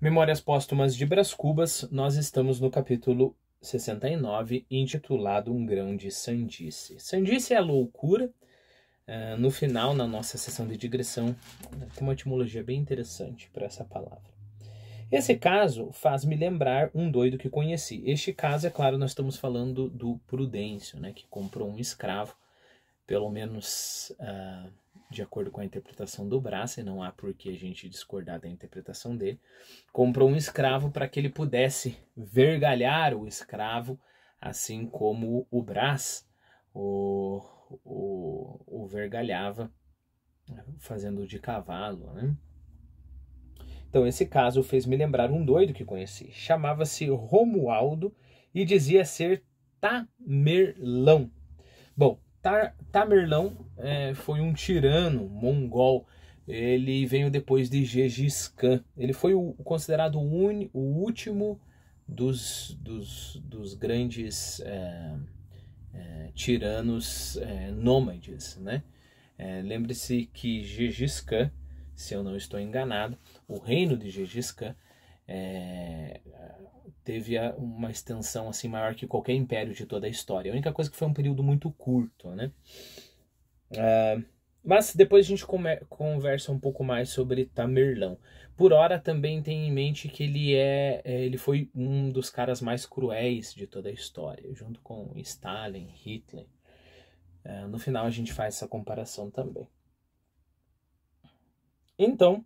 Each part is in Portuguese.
Memórias Póstumas de Brás Cubas, nós estamos no capítulo 69, intitulado Um Grão de Sandice. Sandice é a loucura. No final, na nossa sessão de digressão, tem uma etimologia bem interessante para essa palavra. Esse caso faz-me lembrar um doido que conheci. Este caso, é claro, nós estamos falando do Prudêncio, né, que comprou um escravo, pelo menos de acordo com a interpretação do Brás, e não há por que a gente discordar da interpretação dele, comprou um escravo para que ele pudesse vergalhar o escravo, assim como o Brás o vergalhava, fazendo de cavalo, né? Então esse caso fez-me lembrar um doido que conheci. Chamava-se Romualdo e dizia ser Tamerlão. Bom, Tamerlão foi um tirano mongol. Ele veio depois de Gengis Khan. Ele foi considerado o último dos grandes tiranos nômades, né? Lembre-se que Gengis Khan, se eu não estou enganado, o reino de Gengis Khan teve uma extensão assim maior que qualquer império de toda a história. A única coisa que foi um período muito curto, né? Mas depois a gente conversa um pouco mais sobre Tamerlão. Por hora também tem em mente que ele foi um dos caras mais cruéis de toda a história, junto com Stalin, Hitler. No final a gente faz essa comparação também. Então,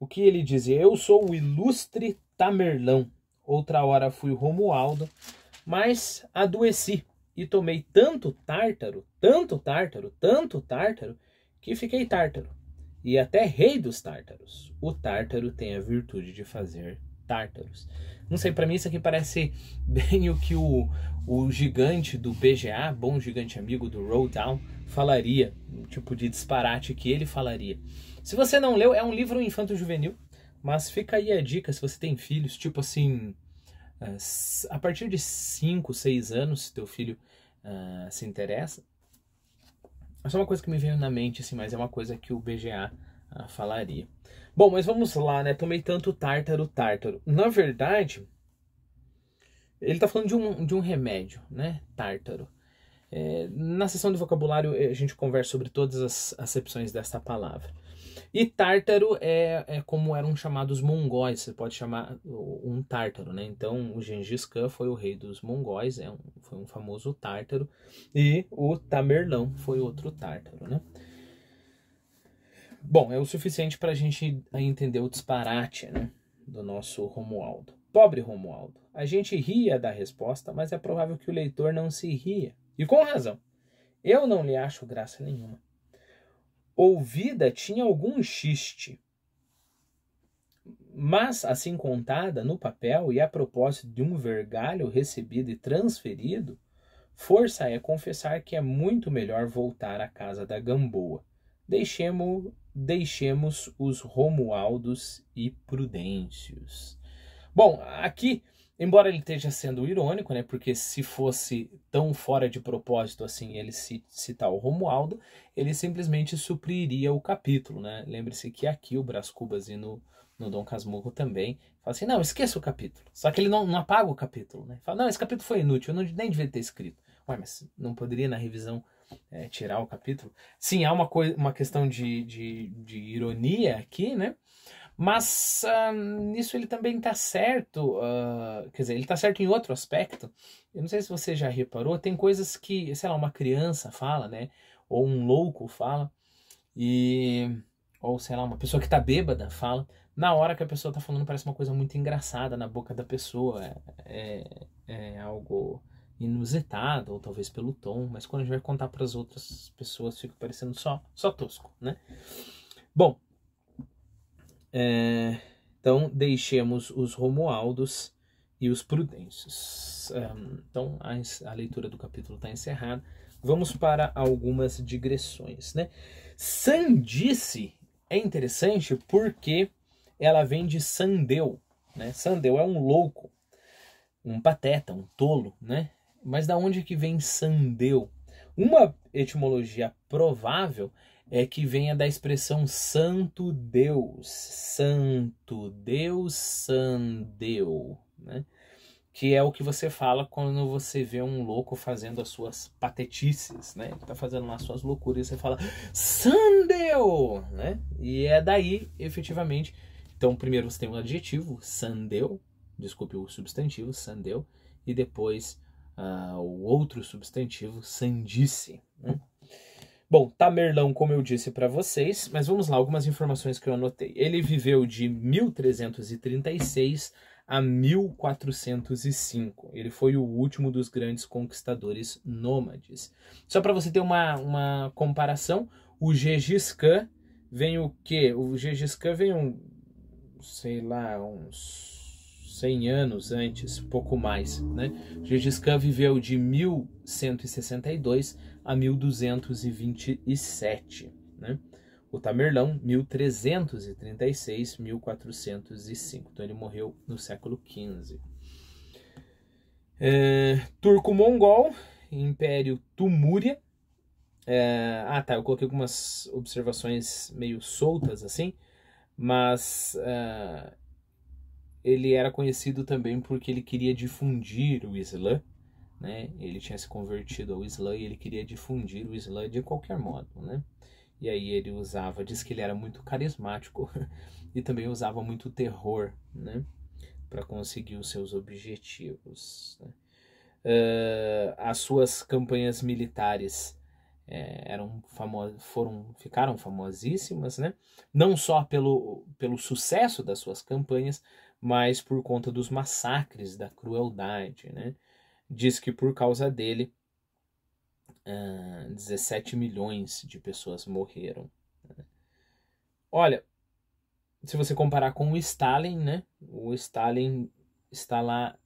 o que ele dizia? Eu sou o ilustre Tamerlão. Outra hora fui Romualdo, mas adoeci e tomei tanto tártaro, que fiquei tártaro. E até rei dos tártaros. O tártaro tem a virtude de fazer tártaros. Não sei, para mim isso aqui parece bem o que o gigante do BGA, bom gigante amigo do Roald Dahl, falaria. Um tipo de disparate que ele falaria. Se você não leu, é um livro infanto-juvenil, mas fica aí a dica, se você tem filhos, tipo assim, a partir de 5, 6 anos, se teu filho se interessa. É só uma coisa que me veio na mente, assim, mas é uma coisa que o BGA falaria. Bom, mas vamos lá, né? Tomei tanto tártaro. Na verdade, ele tá falando de um remédio, né? Tártaro. Na sessão de vocabulário, a gente conversa sobre todas as acepções desta palavra. E tártaro é como eram chamados mongóis, você pode chamar um tártaro, né? Então o Gengis Khan foi o rei dos mongóis, foi um famoso tártaro, e o Tamerlão foi outro tártaro, né? Bom, é o suficiente para a gente entender o disparate, né, do nosso Romualdo. Pobre Romualdo, a gente ria da resposta, mas é provável que o leitor não se ria, e com razão. Eu não lhe acho graça nenhuma. Ouvida tinha algum xiste, mas assim contada no papel e a propósito de um vergalho recebido e transferido, força é confessar que é muito melhor voltar à casa da Gamboa. Deixemos os Romualdos e Prudêncios. Bom, aqui, embora ele esteja sendo irônico, né, porque se fosse tão fora de propósito assim ele citar o Romualdo, ele simplesmente supriria o capítulo, né? Lembre-se que aqui o Brás Cubas e no Dom Casmurro também fala assim, não, esqueça o capítulo. Só que ele não apaga o capítulo, né? Fala, não, esse capítulo foi inútil, eu nem devia ter escrito. Ué, mas não poderia na revisão tirar o capítulo? Sim, há uma questão de ironia aqui, né? Mas nisso ele também está certo, quer dizer, ele está certo em outro aspecto. Eu não sei se você já reparou, tem coisas que, sei lá, uma criança fala, né? Ou um louco fala, ou sei lá, uma pessoa que está bêbada fala. Na hora que a pessoa está falando parece uma coisa muito engraçada na boca da pessoa, é algo inusitado, ou talvez pelo tom, mas quando a gente vai contar para as outras pessoas fica parecendo só tosco, né? Bom, então deixemos os Romualdos e os Prudêncios. Então a leitura do capítulo está encerrada. Vamos para algumas digressões, né? Sandice é interessante porque ela vem de Sandeu, né? Sandeu é um louco, um pateta, um tolo, né? Mas da onde que vem Sandeu? Uma etimologia provável é que venha da expressão santo Deus, Sandeu, né? Que é o que você fala quando você vê um louco fazendo as suas patetices, né? Ele tá fazendo lá as suas loucuras e você fala, Sandeu, né? E é daí, efetivamente. Então, primeiro você tem o adjetivo, Sandeu, desculpe, o substantivo, Sandeu, e depois o outro substantivo, sandice, né? Bom, Tamerlão, como eu disse para vocês, mas vamos lá, algumas informações que eu anotei. Ele viveu de 1336 a 1405. Ele foi o último dos grandes conquistadores nômades. Só para você ter uma comparação, o Gengis Khan vem o quê? O Gengis Khan vem sei lá, uns 100 anos antes, pouco mais, né? O Gengis Khan viveu de 1162 a 1227, né? O Tamerlão, 1336, 1405. Então ele morreu no século XV. Turco-Mongol, Império Tumúria. Eu coloquei algumas observações meio soltas assim, mas ele era conhecido também porque ele queria difundir o Islã, né? Ele tinha se convertido ao Islã e ele queria difundir o Islã de qualquer modo, né? E aí ele diz que ele era muito carismático e também usava muito terror, né, para conseguir os seus objetivos, né? As suas campanhas militares ficaram famosíssimas, né? Não só pelo sucesso das suas campanhas, mas por conta dos massacres, da crueldade, né? Diz que por causa dele 17 milhões de pessoas morreram. Olha, se você comparar com o Stalin, né? O Stalin está lá.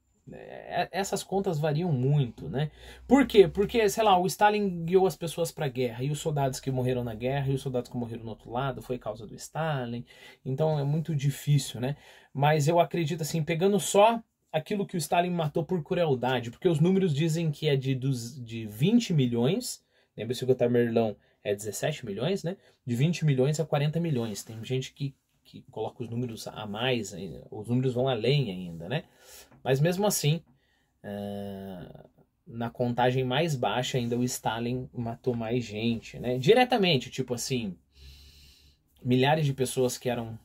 Essas contas variam muito, né? Por quê? Porque, sei lá, o Stalin guiou as pessoas para a guerra, e os soldados que morreram na guerra, e os soldados que morreram no outro lado, foi causa do Stalin. Então é muito difícil, né? Mas eu acredito assim, pegando só aquilo que o Stalin matou por crueldade, porque os números dizem que é de 20 milhões, lembre-se que o Tamerlão é 17 milhões, né? De 20 milhões a 40 milhões. Tem gente que coloca os números a mais, os números vão além ainda, né? Mas mesmo assim, na contagem mais baixa ainda o Stalin matou mais gente, né? Diretamente, tipo assim, milhares de pessoas que eram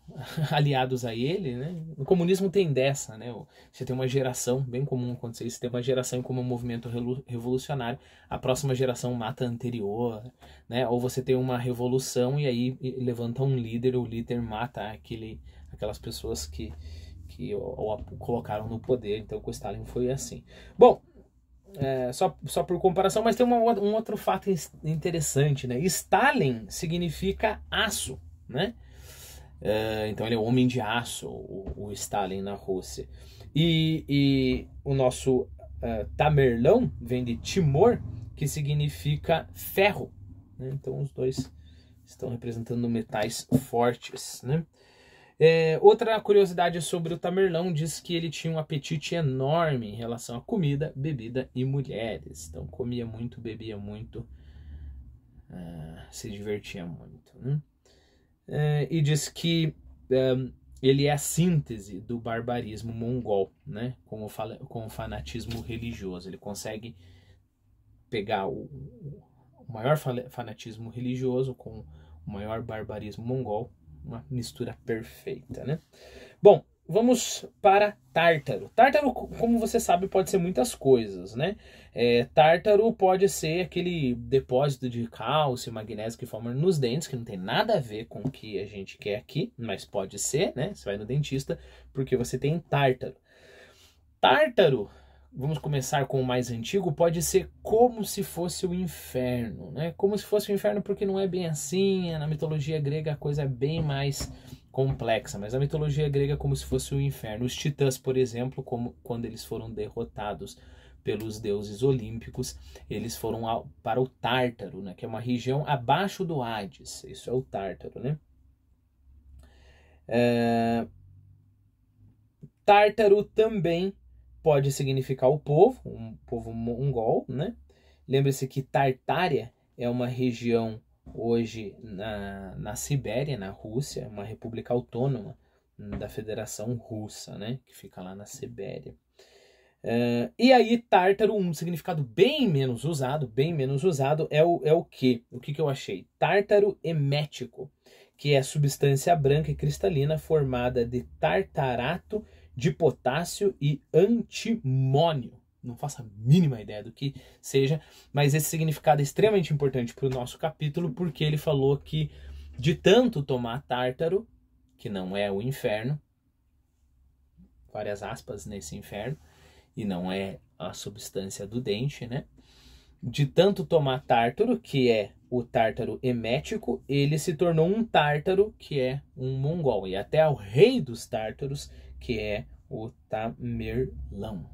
aliados a ele, né? O comunismo tem dessa, né? Você tem uma geração, bem comum acontecer isso, você tem uma geração como um movimento revolucionário, a próxima geração mata a anterior, né? Ou você tem uma revolução e aí levanta um líder, o líder mata aquelas pessoas que o colocaram no poder. Então com o Stalin foi assim. Bom, só por comparação, mas tem um outro fato interessante, né? Stalin significa aço, né? Então ele é o homem de aço, o Stalin na Rússia. E o nosso Tamerlão vem de Timor, que significa ferro, né? Então os dois estão representando metais fortes, né? Outra curiosidade sobre o Tamerlão diz que ele tinha um apetite enorme em relação a comida, bebida e mulheres. Então comia muito, bebia muito, se divertia muito, né? E diz que ele é a síntese do barbarismo mongol, né? Com o fanatismo religioso. Ele consegue pegar o maior fanatismo religioso com o maior barbarismo mongol, uma mistura perfeita, né? Bom, vamos para Tártaro. Tártaro, como você sabe, pode ser muitas coisas, né? Tártaro pode ser aquele depósito de cálcio e magnésio que forma nos dentes, que não tem nada a ver com o que a gente quer aqui, mas pode ser, né? Você vai no dentista porque você tem tártaro. Tártaro, vamos começar com o mais antigo, pode ser como se fosse o inferno, né? Como se fosse o inferno porque não é bem assim, na mitologia grega a coisa é bem mais complexa, mas a mitologia grega é como se fosse o inferno. Os titãs, por exemplo, quando eles foram derrotados pelos deuses olímpicos, eles foram para o Tártaro, né? Que é uma região abaixo do Hades, isso é o Tártaro, né? Tártaro também pode significar o povo, um povo mongol, né? Lembre-se que Tartária é uma região hoje na Sibéria, na Rússia, uma república autônoma da Federação Russa, né? Que fica lá na Sibéria. E aí, tártaro, um significado bem menos usado, é o quê? O que eu achei? Tártaro emético, que é substância branca e cristalina formada de tartarato de potássio e antimônio. Não faço a mínima ideia do que seja, mas esse significado é extremamente importante para o nosso capítulo, porque ele falou que de tanto tomar tártaro, que não é o inferno, várias aspas nesse inferno, e não é a substância do dente, né? De tanto tomar tártaro, que é o tártaro emético, ele se tornou um tártaro, que é um mongol, e até o rei dos tártaros, que é o Tamerlão.